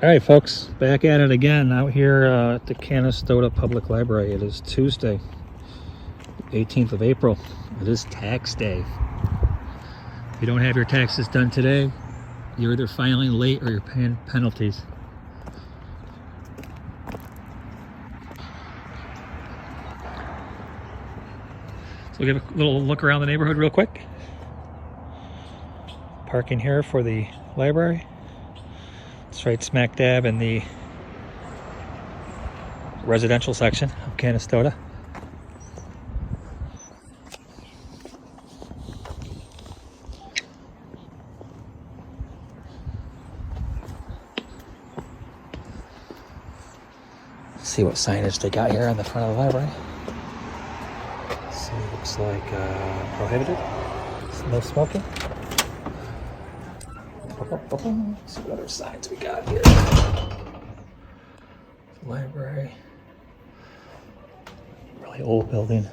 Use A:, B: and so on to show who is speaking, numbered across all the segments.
A: All right, folks, back at it again out here at the Canastota Public Library. It is Tuesday, 18th of April. It is tax day. If you don't have your taxes done today, you're either filing late or you're paying penalties. So we'll give a little look around the neighborhood real quick. Parking here for the library. It's right smack dab in the residential section of Canastota. Let's see what signage they got here on the front of the library. Let's see, looks like prohibited. No smoking. Let's see what other signs we got here. Library. Really old building.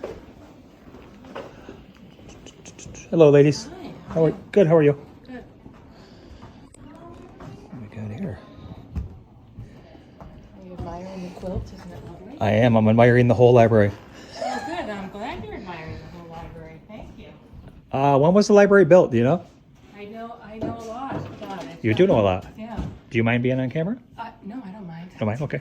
A: Hello, ladies.
B: Hi.
A: How are you? Good. How are you?
B: Good.
A: What we got here?
B: Are you admiring the quilt? Isn't it lovely?
A: I am. I'm admiring the whole library.
B: Oh, good. I'm glad you're admiring the whole library. Thank you.
A: When was the library built? Do you know?
B: I know a lot about it.
A: You do know a lot.
B: Yeah.
A: Do you mind being on camera?
B: No, I don't mind.
A: Don't mind? Okay.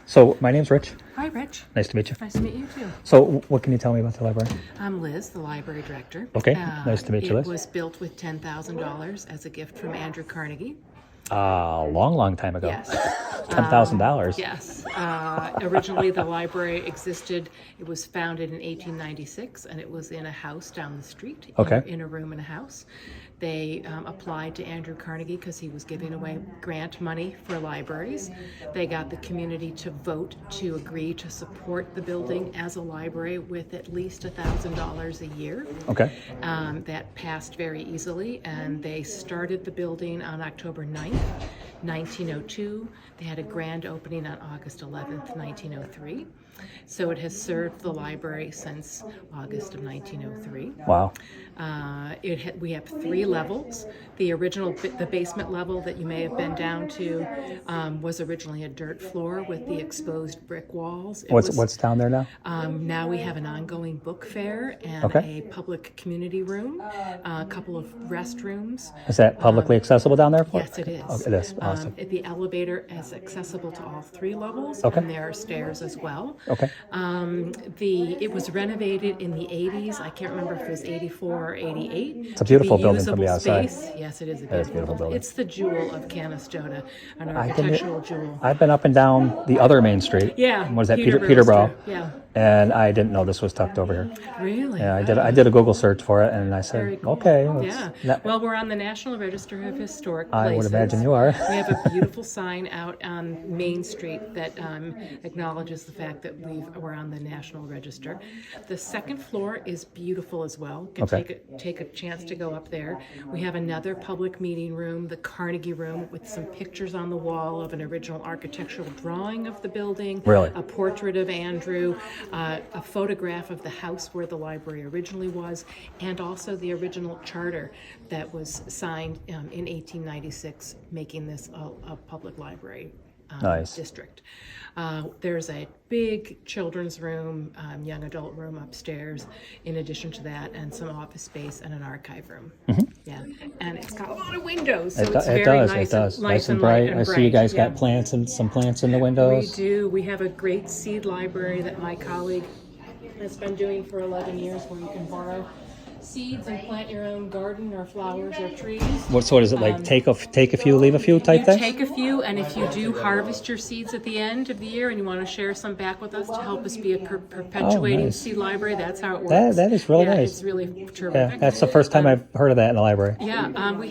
A: So, my name's Rich.
B: Hi, Rich.
A: Nice to meet you.
B: Nice to meet you, too.
A: So, what can you tell me about the library?
B: I'm Liz, the library director.
A: Okay. Nice to meet you, Liz.
B: It was built with $10,000 as a gift from Andrew Carnegie.
A: Long time ago.
B: Yes.
A: $10,000.
B: Yes. Originally, the library existed. It was founded in 1896, and it was in a house down the street.
A: Okay.
B: In a room in a house. They applied to Andrew Carnegie because he was giving away grant money for libraries. They got the community to vote to agree to support the building as a library with at least $1,000 a year.
A: Okay.
B: That passed very easily, and they started the building on October 9th, 1902. They had a grand opening on August 11th, 1903. So it has served the library since August of 1903.
A: Wow.
B: We have 3 levels. The basement level that you may have been down to was originally a dirt floor with the exposed brick walls.
A: What's down there now?
B: Now we have an ongoing book fair and
A: Okay.
B: a public community room, a couple of restrooms.
A: Is that publicly accessible down there?
B: Yes, it is.
A: Oh, it is. Awesome.
B: The elevator is accessible to all 3 levels,
A: Okay.
B: and there are stairs as well.
A: Okay.
B: It was renovated in the 80s. I can't remember if it was 84 or 88.
A: It's a beautiful building from the
B: Usable
A: outside.
B: space. Yes, it is a
A: It is a beautiful building.
B: It's the jewel of Canastota, an architectural jewel.
A: I've been up and down the other main street.
B: Yeah.
A: What is that?
B: Peterborough
A: Peterborough.
B: Street. Yeah.
A: And I didn't know this was tucked over here.
B: Really?
A: Yeah, I did a Google search for it, and I
B: Very
A: said,
B: cool.
A: okay.
B: Yeah. Well, we're on the National Register of Historic Places.
A: I would imagine you are.
B: We have a beautiful sign out on Main Street that acknowledges the fact that we're on the National Register. The second floor is beautiful as well. You can
A: Okay.
B: take a chance to go up there. We have another public meeting room, the Carnegie Room, with some pictures on the wall of an original architectural drawing of the building.
A: Really?
B: A portrait of Andrew, a photograph of the house where the library originally was, and also the original charter that was signed in 1896, making this a public library
A: Nice.
B: district. There's a big children's room, young adult room upstairs, in addition to that, and some office space and an archive room. Yeah, and it's got a lot of windows, so it's very nice.
A: It does. Nice and
B: light
A: bright.
B: and
A: I see you guys
B: yeah.
A: got plants and some plants in the
B: We
A: windows.
B: do. We have a great seed library that my colleague has been doing for 11 years, where you can borrow seeds and plant your own garden or flowers or trees.
A: What is it like? Take a few, leave a few type
B: You
A: thing?
B: take a few, and if you do harvest your seeds at the end of the year and you want to share some back with us to help us be a perpetuating
A: nice.
B: seed library, that's how it works.
A: That is really
B: yeah,
A: nice.
B: It's really
A: Yeah,
B: terrific.
A: that's the first time I've heard of that in the library.
B: Yeah,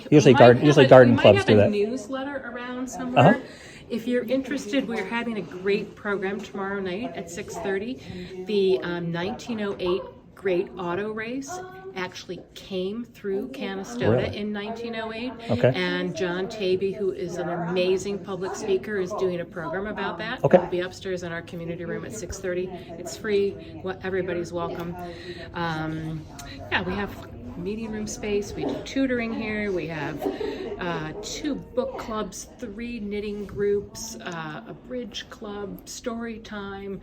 A: Usually garden clubs do that.
B: We might have a newsletter around somewhere. If you're interested, we're having a great program tomorrow night at 6:30. The 1908 Great Auto Race actually came through Canastota
A: Really?
B: in 1908.
A: Okay.
B: And John Taby, who is an amazing public speaker, is doing a program about that.
A: Okay.
B: We'll be upstairs in our community room at 6:30. It's free. Everybody's welcome. Yeah, we have meeting room space. We do tutoring here. We have 2 book clubs, 3 knitting groups, a bridge club, story time,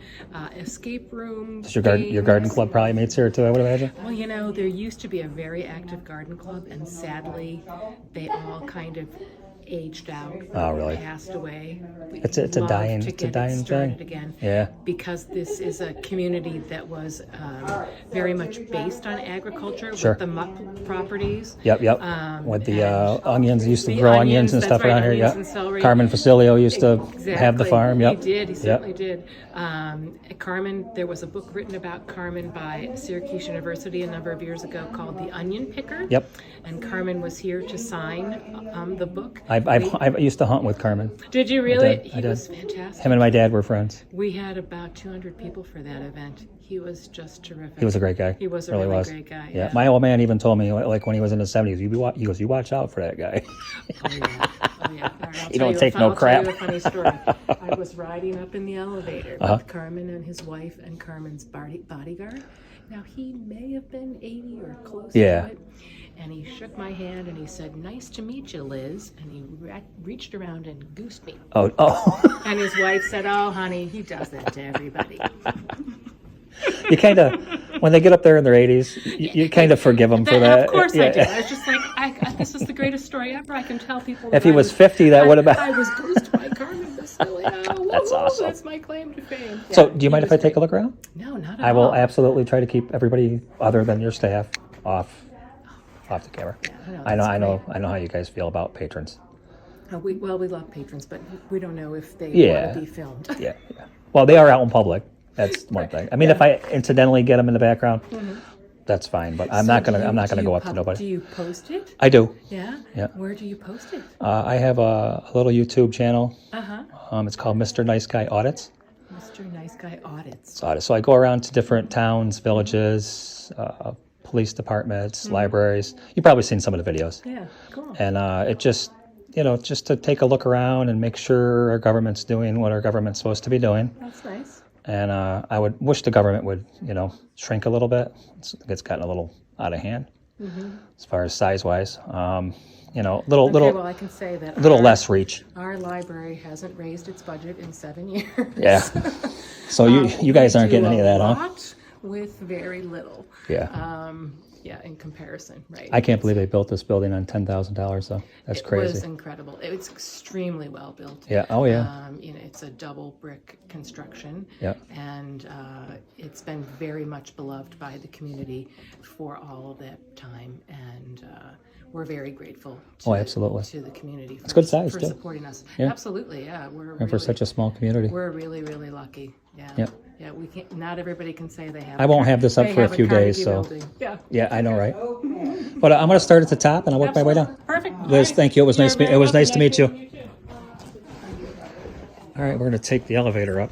B: escape room.
A: Does your garden club probably meets here too, I would imagine?
B: Well, you know, there used to be a very active garden club, and sadly, they all kind of aged out.
A: Oh, really?
B: Passed away.
A: It's a dying thing.
B: Again.
A: Yeah.
B: Because this is a community that was very much based on agriculture
A: Sure.
B: with the muck properties.
A: Yep. With the onions, used to grow onions and stuff around here. Yep. Carmen Facilio used to have the farm. Yep.
B: He did. He certainly did. Carmen, there was a book written about Carmen by Syracuse University a number of years ago called The Onion Picker.
A: Yep.
B: And Carmen was here to sign the book.
A: I used to hunt with Carmen.
B: Did you really?
A: I did.
B: He was fantastic.
A: Him and my dad were friends.
B: We had about 200 people for that event. He was just terrific.
A: He was a great guy.
B: He was a
A: really
B: great guy.
A: Yeah. My old man even told me, like when he was in his 70s, he goes, you watch out for that guy.
B: Oh yeah.
A: You don't take no crap.
B: I'll tell you a funny story. I was riding up in the elevator with Carmen and his wife and Carmen's bodyguard. Now he may have been 80 or close to it. And he shook my hand and he said, "Nice to meet you, Liz." And he reached around and goosed me.
A: Oh.
B: And his wife said, "Oh, honey, he does that to everybody."
A: You kind of, when they get up there in their 80s, you kind of forgive them for that.
B: Of course I do. I was just like, this is the greatest story ever. I can tell people.
A: If he was 50, that would have been.
B: I was goosed by Carmen Facilio.
A: That's awesome.
B: That's my claim to fame.
A: So, do you mind if I take a look around?
B: No, not at all.
A: I will absolutely try to keep everybody other than your staff off the camera.
B: Yeah,
A: I know how you guys feel about patrons.
B: We love patrons, but we don't know if they want to be filmed.
A: Yeah. Well, they are out in public. That's one thing. I mean, if I incidentally get them in the background, that's fine. But I'm not gonna go up to nobody.
B: Do you post it?
A: I do.
B: Yeah.
A: Yeah.
B: Where do you post it?
A: I have a little YouTube channel. It's called Mr. Nice Guy Audits.
B: Mr. Nice Guy Audits.
A: So I go around to different towns, villages, police departments, libraries. You've probably seen some of the videos.
B: Yeah. Cool.
A: And it just to take a look around and make sure our government's doing what our government's supposed to be doing.
B: That's nice.
A: And I would wish the government would, shrink a little bit. It's gotten a little out of hand as far as size-wise. Little.
B: Well, I can say that
A: little less reach.
B: Our library hasn't raised its budget in 7 years.
A: Yeah. So you guys aren't getting any of that, huh?
B: With very little.
A: Yeah.
B: In comparison, right?
A: I can't believe they built this building on $10,000 though. That's crazy.
B: It was incredible. It's extremely well built.
A: Yeah. Oh yeah.
B: It's a double brick construction.
A: Yeah.
B: And it's been very much beloved by the community for all of that time, and we're very grateful
A: absolutely.
B: to the community for,
A: it's good size,
B: for
A: too.
B: supporting us.
A: Yeah.
B: Absolutely, yeah.
A: And for such a small community.
B: We're really, really lucky. Yeah.
A: Yep.
B: Yeah, we can't. Not everybody can say they have.
A: I won't have this up for a few days, so.
B: Building. Yeah.
A: Yeah, I know, right? But I'm going to start at the top and I'll work my way down.
B: Perfect.
A: Liz, thank you. It was nice to meet you. All right, we're going to take the elevator up.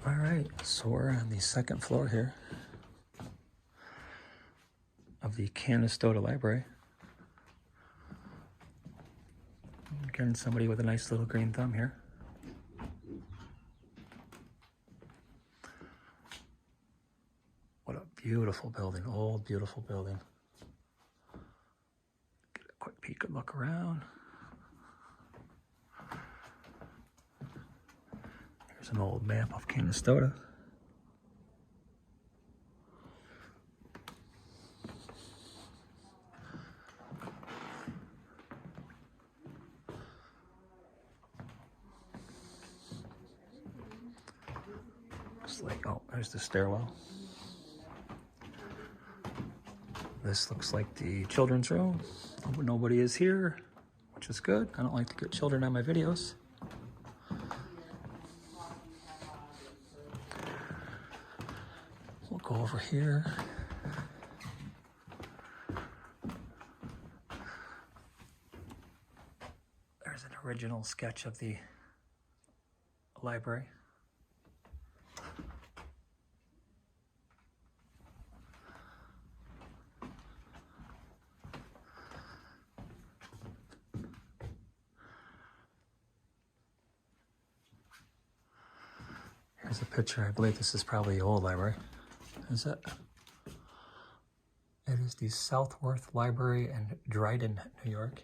A: All right, so we're on the second floor here of the Canastota Library. Again, somebody with a nice little green thumb here. What a beautiful building, old beautiful building. Get a quick peek and look around. Here's an old map of Canastota. There's the stairwell. This looks like the children's room. Nobody is here, which is good. I don't like to get children on my videos. We'll go over here. There's an original sketch of the library. There's a picture. I believe this is probably the old library. Is it? It is the Southworth Library in Dryden, New York.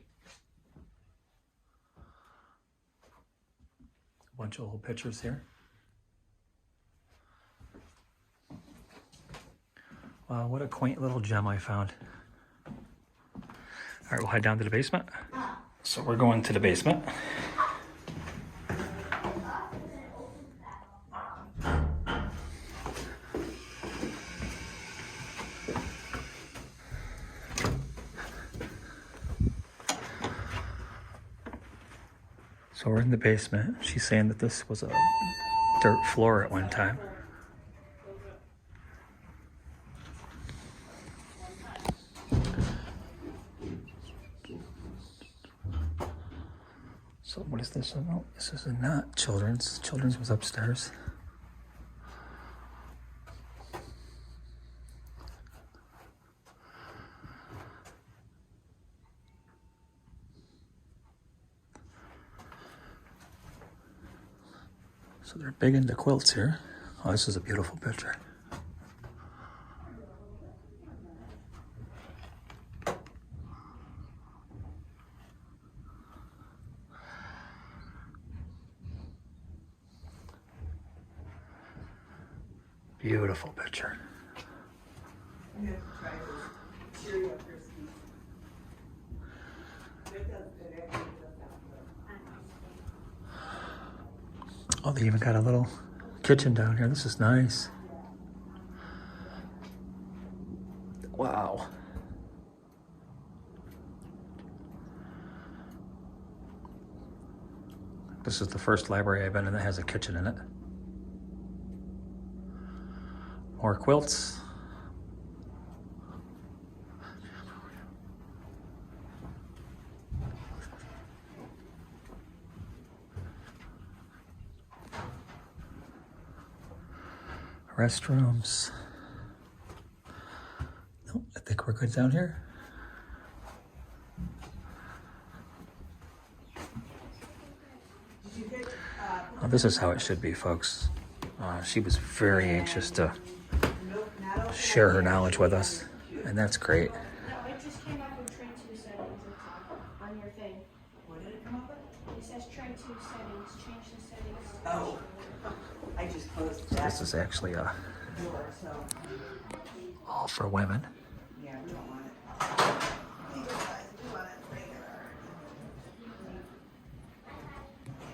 A: A bunch of old pictures here. Wow, what a quaint little gem I found. All right, we'll head down to the basement. So we're going to the basement. So we're in the basement. She's saying that this was a dirt floor at one time. So what is this? Oh, this is not children's. Children's was upstairs. So they're big into quilts here. Oh, this is a beautiful picture. Beautiful picture. Oh, they even got a little kitchen down here. This is nice. Wow. This is the first library I've been in that has a kitchen in it. More quilts. Restrooms. Nope, I think we're good down here. Oh, this is how it should be, folks. She was very anxious to share her knowledge with us, and that's great.
C: No, it just came up in train 2 settings on your thing.
D: What did it come up with?
C: It says train 2 settings, change the settings.
D: Oh, I just closed that
A: This is actually
D: door, so,
A: all for women.
D: yeah, we don't want it. We want it regular.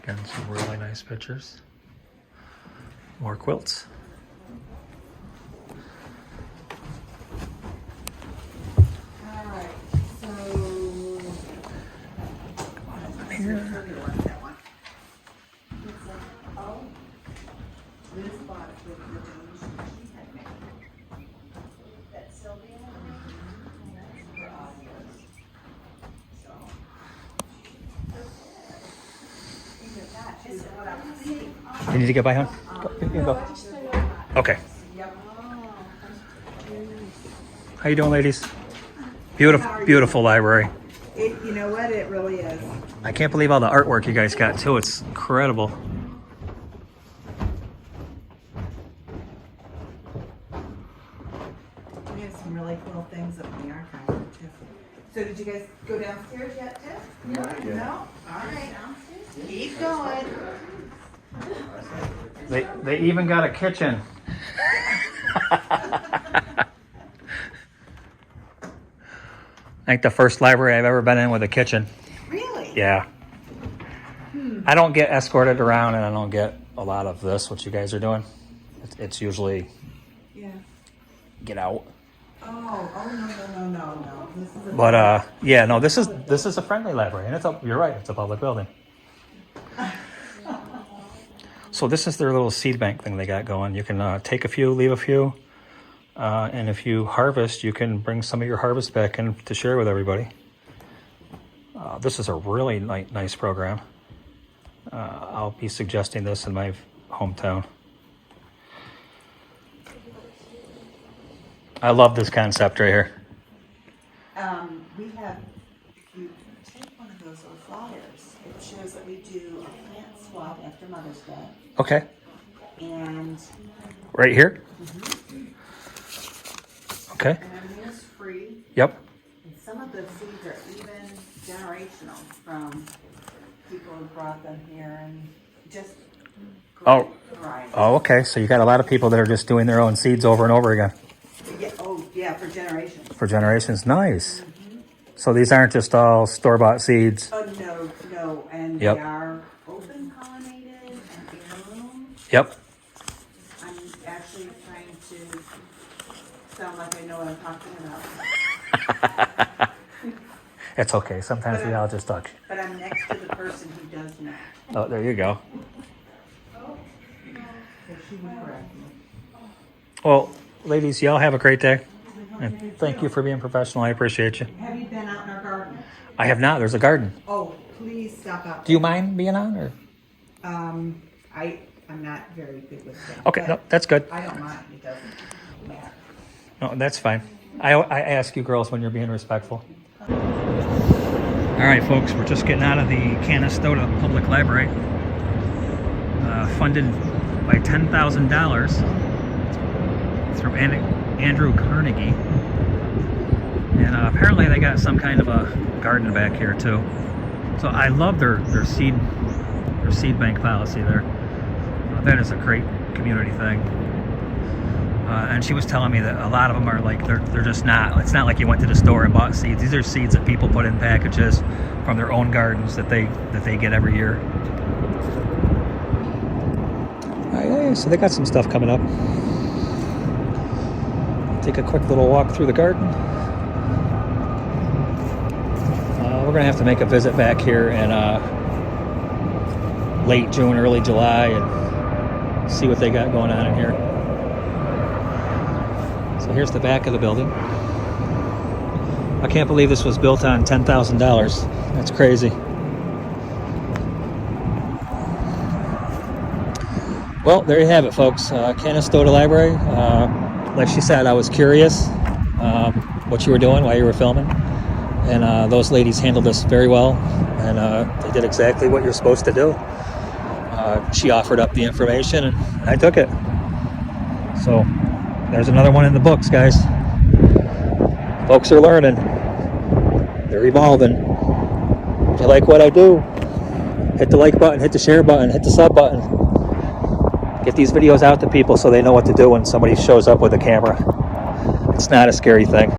A: Again, some really nice pictures. More quilts.
D: All right, so.
A: Here.
D: That one. Oh. Liz bought it with the donation she had made. That Sylvia had made. That's for audios. So. This is what I was thinking.
A: You need to get by, hon? Go, you can go. Okay.
D: Yep.
A: How you doing, ladies? Beautiful, beautiful library.
D: You know what? It really is.
A: I can't believe all the artwork you guys got too. It's incredible.
D: We have some really cool things up in the archive too. So did you guys go downstairs yet, Tiff? No? All right. Keep going.
A: They even got a kitchen. I think the first library I've ever been in with a kitchen.
D: Really?
A: Yeah. I don't get escorted around, and I don't get a lot of this, what you guys are doing. It's usually
D: Yeah.
A: get out.
D: No. This is a
A: But yeah, no, this is a friendly library, and you're right, it's a public building. So this is their little seed bank thing they got going. You can take a few, leave a few, and if you harvest, you can bring some of your harvest back in to share with everybody. This is a really nice program. I'll be suggesting this in my hometown. I love this concept right here.
D: We have, if you take one of those old flyers, it shows that we do a plant swap after Mother's Day.
A: Okay.
D: and
A: Right here? Okay.
D: and everything is free.
A: Yep.
D: And some of the seeds are even generational from people who brought them here and just
A: Oh.
D: great varieties.
A: Oh, okay. So you got a lot of people that are just doing their own seeds over and over again
D: Yeah, oh, yeah, for generations.
A: for generations. Nice. So these aren't just all store-bought seeds.
D: Oh, no, and
A: Yep.
D: they are open pollinated and heirloom.
A: Yep.
D: I'm actually trying to sound like I know what I'm talking about.
A: It's okay. Sometimes we all just talk.
D: But I'm next to the person who does know.
A: Oh, there you go.
D: So she would correct me.
A: Well, ladies, y'all have a great day. And thank you for being professional. I appreciate you.
D: Have you been out in our garden?
A: I have not. There's a garden.
D: Oh, please stop out.
A: Do you mind being on? Or
D: I'm not very good with that.
A: okay, no, that's good.
D: I don't mind. It doesn't matter.
A: No, that's fine. I ask you girls when you're being respectful. All right, folks, we're just getting out of the Canastota Public Library, funded by $10,000. It's from Andrew Carnegie, and apparently they got some kind of a garden back here too. So I love their seed bank policy there. That is a great community thing. And she was telling me that a lot of them are like they're just not. It's not like you went to the store and bought seeds. These are seeds that people put in packages from their own gardens that they get every year. Yeah, so they got some stuff coming up. Take a quick little walk through the garden. We're gonna have to make a visit back here in late June, early July, and see what they got going on in here. So here's the back of the building. I can't believe this was built on $10,000. That's crazy. Well, there you have it, folks. Canastota Library. Like she said, I was curious what you were doing while you were filming. And those ladies handled us very well. And they did exactly what you're supposed to do. She offered up the information and I took it. So there's another one in the books, guys. Folks are learning. They're evolving. If you like what I do, hit the like button, hit the share button, hit the sub button. Get these videos out to people so they know what to do when somebody shows up with a camera. It's not a scary thing.